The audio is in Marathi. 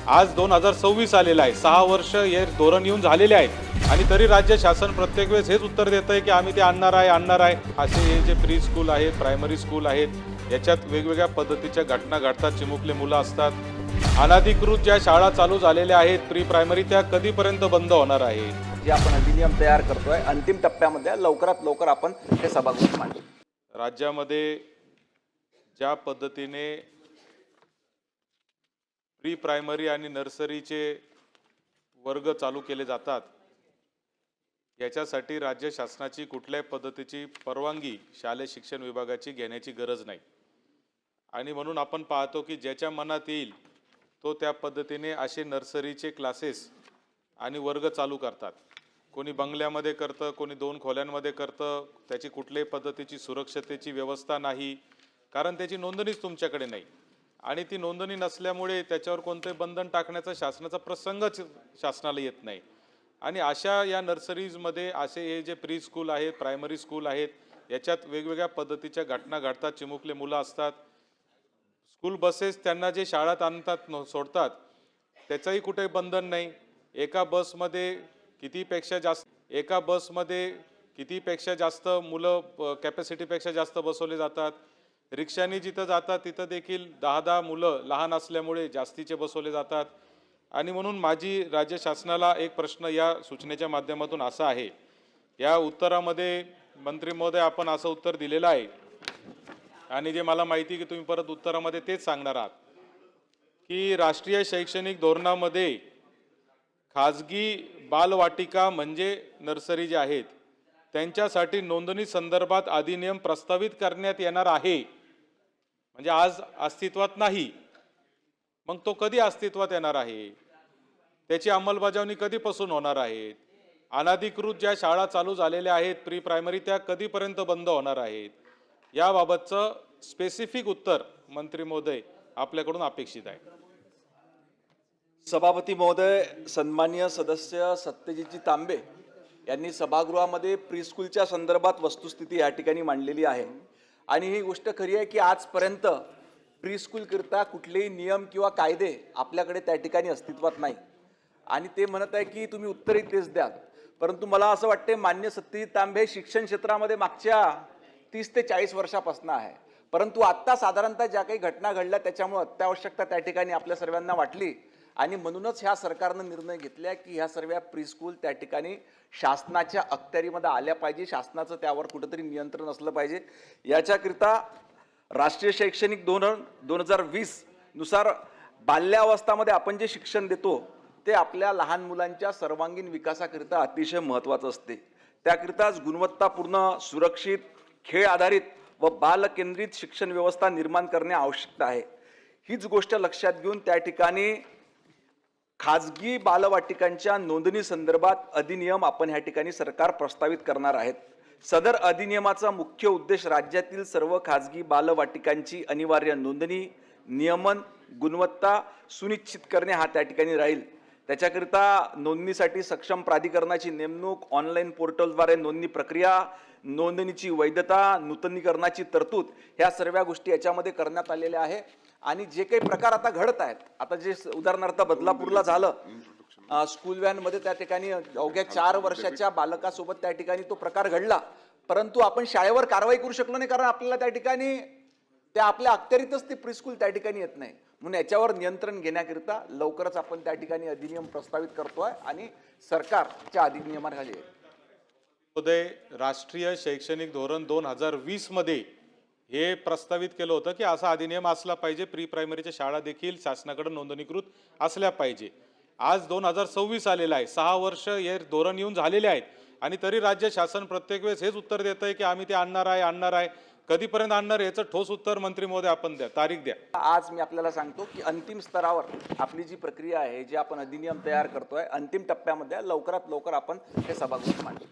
आज 2026 आलेला आहे, 6 वर्ष हे धोरण येऊन झालेले आहेत आणि तरी राज्य शासन प्रत्येक वेळेस हेच उत्तर देत आहे की आम्ही ते आणणार आहे. असे हे जे प्री स्कूल आहेत, प्रायमरी स्कूल आहेत, याच्यात वेगवेगळ्या पद्धतीच्या घटना घडतात, चिमुकले मुलं असतात. अनधिकृत ज्या शाळा चालू झालेल्या आहेत प्री प्रायमरी, त्या कधीपर्यंत बंद होणार आहे? जे आपण अधिनियम तयार करतोय अंतिम टप्प्यामध्ये लवकरात लवकर आपण हे सभागृहात मांडू. राज्यामध्ये ज्या पद्धतीने प्री प्रायमरी आणि नर्सरीचे वर्ग चालू केले जातात, याच्यासाठी राज्य शासनाची कुठल्याही पद्धतीची परवानगी शालेय शिक्षण विभागाची घेण्याची गरज नाही. आणि म्हणून आपण पाहतो की ज्याच्या मनात येईल तो त्या पद्धतीने असे नर्सरीचे क्लासेस आणि वर्ग चालू करतात. कोणी बंगल्यामध्ये करतं, कोणी 2 खोल्यांमध्ये करतं. त्याची कुठल्याही पद्धतीची सुरक्षतेची व्यवस्था नाही, कारण त्याची नोंदणीच तुमच्याकडे नाही. आणि ती नोंदणी नसल्यामुळे त्याच्यावर कोणतेही बंधन टाकण्याचा शासनाचा प्रसंगच शासनाला येत नाही. आणि अशा या नर्सरीजमध्ये असे हे जे प्री स्कूल आहेत, प्रायमरी स्कूल आहेत, याच्यात वेगवेगळ्या पद्धतीच्या घटना घडतात, चिमुकले मुलं असतात. स्कूल बसेस त्यांना जे शाळेत आणतात सोडतात त्याचंही कुठे बंधन नाही. एका बसमध्ये कितीपेक्षा जास्त मुलं कॅपॅसिटीपेक्षा जास्त बसवले जातात. रिक्षाने जिथं जातात तिथं देखील 10-10 मुलं लहान असल्यामुळे जास्तीचे बसवले जातात. आणि म्हणून माझी राज्य शासनाला एक प्रश्न या सूचनेच्या माध्यमातून असा आहे, या उत्तरामध्ये मंत्री महोदय आपण असं उत्तर दिलेलं आहे आणि जे मला माहिती की तुम्ही परत उत्तरामध्ये तेच सांगणार आहात की राष्ट्रीय शैक्षणिक धोरणामध्ये खाजगी बालवाटिका म्हणजे नर्सरी जे आहेत त्यांच्यासाठी नोंदणी संदर्भात अधिनियम प्रस्तावित करण्यात येणार आहे. म्हणजे आज अस्तित्वात नाही, मग तो कधी अस्तित्वात येणार आहे? त्याची अंमलबजावणी कधीपासून होणार आहे? अनधिकृत ज्या शाळा चालू झालेल्या आहेत प्री प्रायमरी, त्या कधीपर्यंत बंद होणार आहेत? याबाबतचं स्पेसिफिक उत्तर मंत्री महोदय आपल्याकडून अपेक्षित आहे. सभापती महोदय, सन्माननीय सदस्य सत्यजितजी तांबे यांनी सभागृहामध्ये प्रीस्कूलच्या संदर्भात वस्तुस्थिती या ठिकाणी मांडलेली आहे. आणि ही गोष्ट खरी आहे की आजपर्यंत प्रीस्कूलकरिता कुठलेही नियम किंवा कायदे आपल्याकडे त्या ठिकाणी अस्तित्वात नाही. आणि ते म्हणत आहे की तुम्ही उत्तरही तेच द्याल. परंतु मला असं वाटते मान्य सत्यजित तांबे शिक्षण क्षेत्रामध्ये मागच्या 30 ते 40 वर्षापासून आहे. परंतु आत्ता साधारणतः ज्या काही घटना घडल्या त्याच्यामुळे अत्यावश्यकता त्या ठिकाणी आपल्या सर्वांना वाटली आणि म्हणूनच ह्या सरकारनं निर्णय घेतला की ह्या सर्व प्रीस्कूल त्या ठिकाणी शासनाच्या अखत्यारीमध्ये आल्या पाहिजे, शासनाचं त्यावर कुठंतरी नियंत्रण असलं पाहिजे. याच्याकरिता राष्ट्रीय शैक्षणिक धोरण 2020 नुसार बाल्यावस्थामध्ये आपण जे शिक्षण देतो ते आपल्या लहान मुलांच्या सर्वांगीण विकासाकरिता अतिशय महत्त्वाचं असते. त्याकरिताच गुणवत्तापूर्ण, सुरक्षित, खेळ आधारित व बालकेंद्रित शिक्षण व्यवस्था निर्माण करणे आवश्यक आहे. हीच गोष्ट लक्षात घेऊन त्या ठिकाणी खाजगी बालवाटिकांच्या नोंदणी संदर्भात अधिनियम आपण ह्या ठिकाणी सरकार प्रस्तावित करणार आहेत. सदर अधिनियमाचा मुख्य उद्देश राज्यातील सर्व खाजगी बालवाटिकांची अनिवार्य नोंदणी, नियमन, गुणवत्ता सुनिश्चित करणे हा त्या ठिकाणी राहील. त्याच्याकरिता नोंदणीसाठी सक्षम प्राधिकरणाची नेमणूक, ऑनलाईन पोर्टलद्वारे नोंदणी प्रक्रिया, नोंदणीची वैधता, नूतनीकरणाची तरतूद ह्या सर्व गोष्टी याच्यामध्ये करण्यात आलेल्या आहे. आणि जे काही प्रकार आता घडत आहेत, आता जे उदाहरणार्थ बदलापूरला झालं, स्कूल व्हॅनमध्ये त्या ठिकाणी अवघ्या 4 वर्षाच्या बालकासोबत त्या ठिकाणी तो प्रकार घडला. परंतु आपण शाळेवर कारवाई करू शकलो नाही, कारण आपल्याला त्या ठिकाणी त्या आपल्या अखत्यारीतच ती प्रीस्कूल त्या ठिकाणी येत नाही. म्हणून याच्यावर नियंत्रण घेण्याकरिता लवकरच आपण त्या ठिकाणी अधिनियम प्रस्तावित करतोय आणि सरकारच्या अधिनियमाखाली आहे. महोदय, राष्ट्रीय शैक्षणिक धोरण 2020 मध्ये हे प्रस्तावित केलं होतं की असा अधिनियम असला पाहिजे, प्री प्रायमरीच्या शाळा देखील शासनाकडे नोंदणीकृत असल्या पाहिजे. आज 2026 आलेला आहे, 6 वर्ष हे धोरण येऊन झालेले आहेत आणि तरी राज्य शासन प्रत्येक वेळेस हेच उत्तर देत आहे की आम्ही ते आणणार आहे. कधीपर्यंत आणणार याचं ठोस उत्तर मंत्री महोदय आपण द्या, तारीख द्या. आज मी आपल्याला सांगतो की अंतिम स्तरावर आपली जी प्रक्रिया आहे, जे आपण अधिनियम तयार करतोय अंतिम टप्प्यामध्ये लवकरात लवकर आपण हे सभागृहात मांडू.